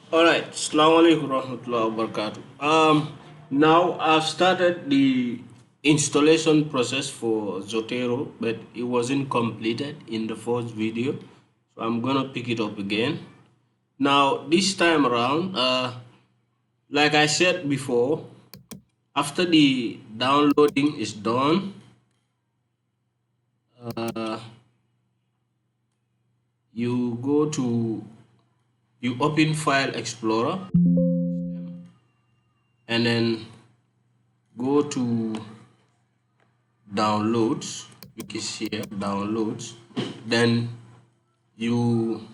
All right, Assalamu alaikum warahmatullahi wabarakatuh. Now I've started the installation process for Zotero, but it wasn't completed in the first video, so I'm gonna pick it up again. Now this time around, like I said before, after the downloading is done, uh, you go to you open File Explorer and then go to downloads, which is here, downloads. Then you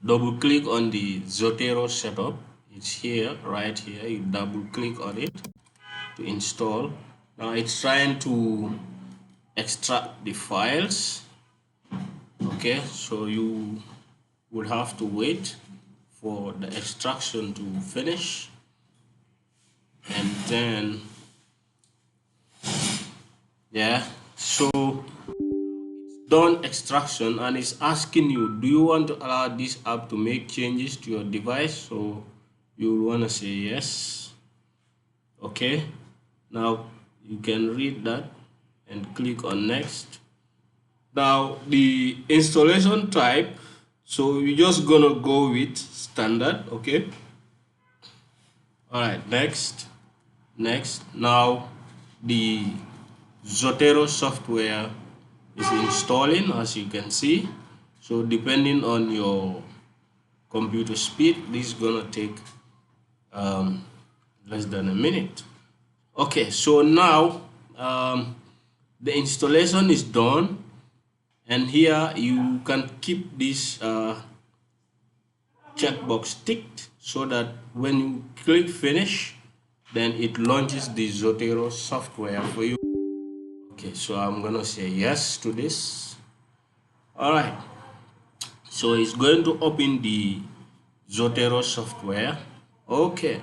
double click on the Zotero setup. It's here, right here. You double click on it to install. Now it's trying to extract the files. Okay, so you would have to wait for the extraction to finish, and then yeah, so done extraction, and it's asking you, do you want to allow this app to make changes to your device? So you want to say yes. Okay, now you can read that and click on next. Now the installation type, so you're just gonna go with standard. Okay, all right, next. Now the Zotero software is installing, as you can see. So depending on your computer speed, this is gonna take um, less than a minute. Okay, so now the installation is done, and here you can keep this checkbox ticked so that when you click finish, then it launches the Zotero software for you. Okay, so I'm gonna say yes to this. All right, so it's going to open the Zotero software. Okay,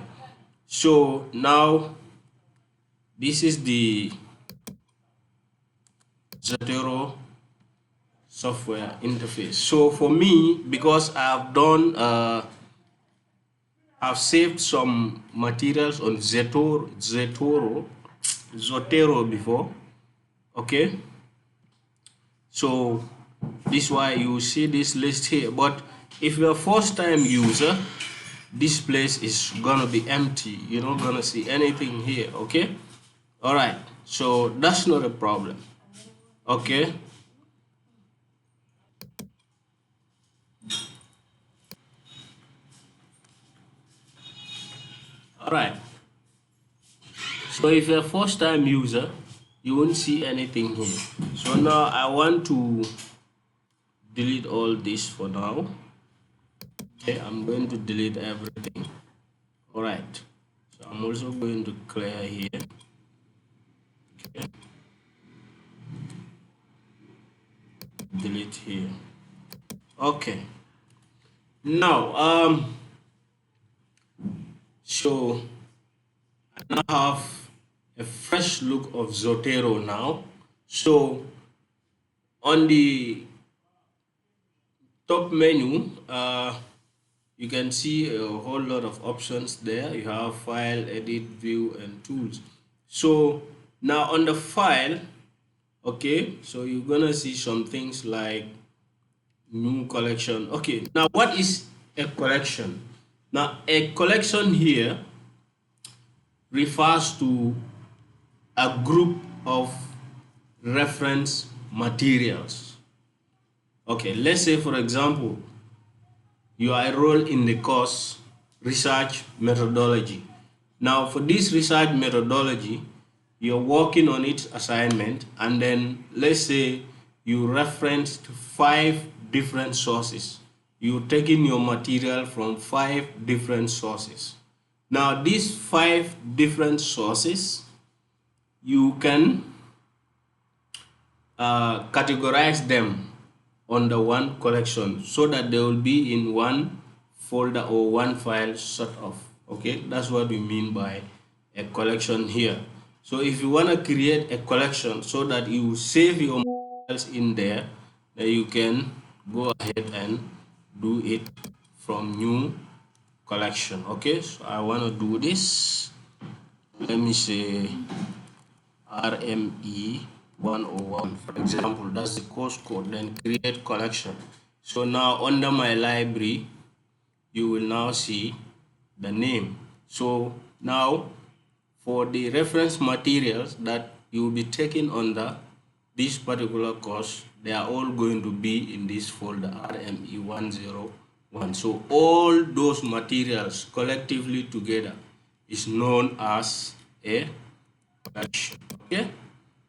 so now this is the Zotero software interface. So for me, because I've saved some materials on Zotero before. Okay, so this is why you see this list here. But if you're a first time user, this place is gonna be empty. You're not gonna see anything here. Okay, all right, so that's not a problem. Okay, all right, so if you're a first time user, you won't see anything here. So now I want to delete all this for now. Okay, I'm going to delete everything. All right, so I'm also going to clear here. Okay, delete here. Okay, now so I now have a fresh look of Zotero now. So on the top menu, you can see a whole lot of options there. You have file, edit, view, and tools. So now on the file, okay, so you're gonna see some things like new collection. Okay, now what is a collection? Now a collection here refers to a group of reference materials. Okay, let's say for example, you are enrolled in the course research methodology. Now for this research methodology, you're working on its assignment, and then let's say you referenced 5 different sources. You're taking your material from 5 different sources. Now these 5 different sources, you can categorize them under one collection so that they will be in one folder or one file sort of. Okay, that's what we mean by a collection here. So if you want to create a collection so that you save your materials in there, then you can go ahead and do it from new collection. Okay, so I want to do this. Let me say RME 101, for example. That's the course code. Then create collection. So now under my library, you will now see the name. So now for the reference materials that you will be taking under this particular course, they are all going to be in this folder RME 101. So all those materials collectively together is known as a collection. Okay,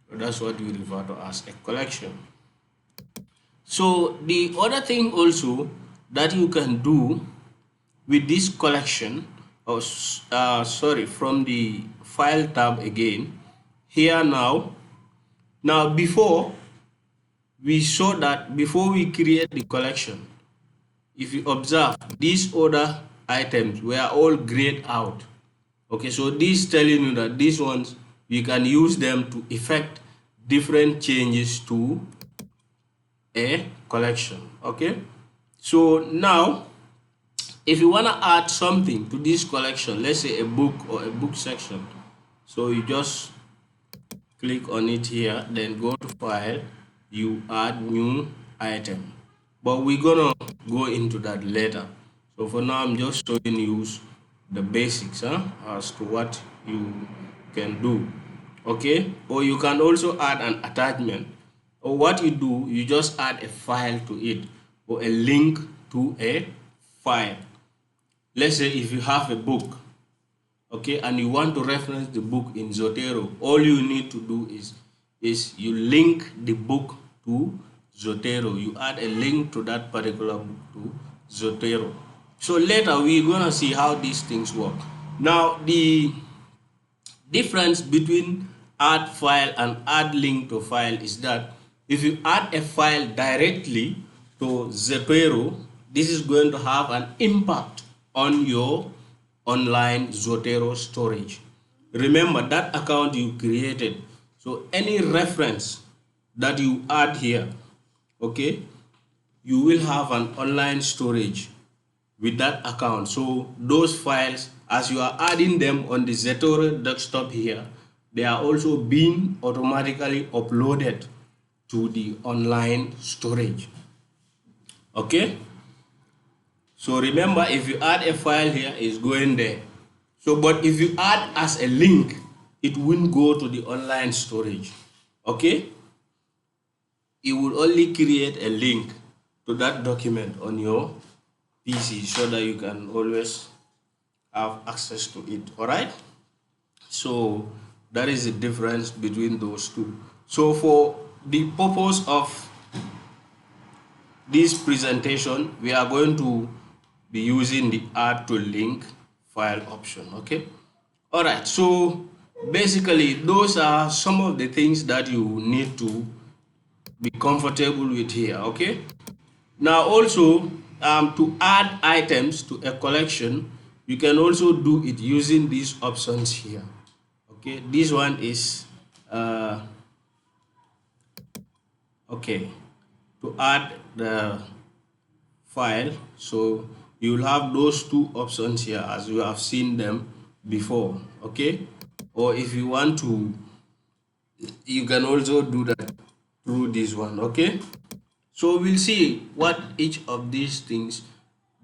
so that's what we refer to as a collection. So the other thing also that you can do with this collection, or sorry, from the file tab again here. Now before we saw that before we create the collection, if you observe, these other items were all grayed out. Okay, so this is telling you that these ones we can use them to effect different changes to a collection. Okay, so now if you want to add something to this collection, let's say a book or a book section, so you just click on it here, then go to file, you add new item, but we're gonna go into that later. So for now I'm just showing you the basics as to what you can do. Okay, or you can also add an attachment, or what you do, you just add a file to it or a link to a file. Let's say if you have a book, okay, and you want to reference the book in Zotero, all you need to do is you link the book to Zotero. You add a link to that particular book to Zotero. So later we're gonna see how these things work. Now the difference between add file and add link to file is that if you add a file directly to Zotero, this is going to have an impact on your online Zotero storage. Remember that account you created, so any reference that you add here, okay, you will have an online storage with that account. So those files, as you are adding them on the Zotero desktop here, they are also being automatically uploaded to the online storage. Okay, so remember, if you add a file here, it's going there. So but if you add as a link, it won't go to the online storage. Okay, it will only create a link to that document on your PC so that you can always have access to it. All right, so that is the difference between those two. So for the purpose of this presentation, we are going to be using the add to link file option. Okay, all right, so basically those are some of the things that you need to be comfortable with here. Okay, now also to add items to a collection, you can also do it using these options here. Okay, this one is okay, to add the file. So you will have those two options here as you have seen them before. Okay, or if you want to, you can also do that through this one. Okay, so we'll see what each of these things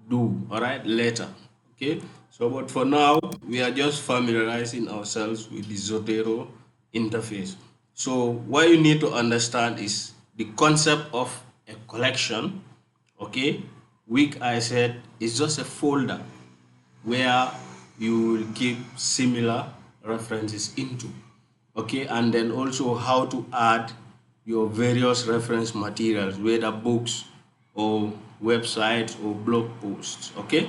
do, all right, later. Okay, so but for now we are just familiarizing ourselves with the Zotero interface. So what you need to understand is the concept of a collection. Okay, which I said is just a folder where you will keep similar references into. Okay, and then also how to add your various reference materials, whether books or websites or blog posts. Okay,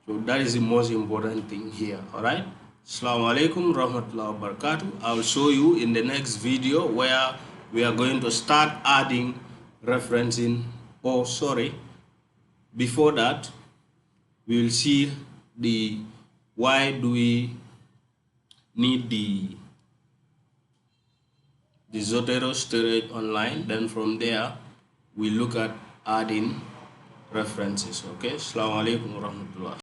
so that is the most important thing here. All right, assalamu alaikum rahmatullahi wabarakatuh. I'll show you in the next video where we are going to start adding referencing. Oh sorry, before that we will see the why do we need the Zotero storage online. Then from there we look at adding references. Okay, assalamu alaikum warahmatullah.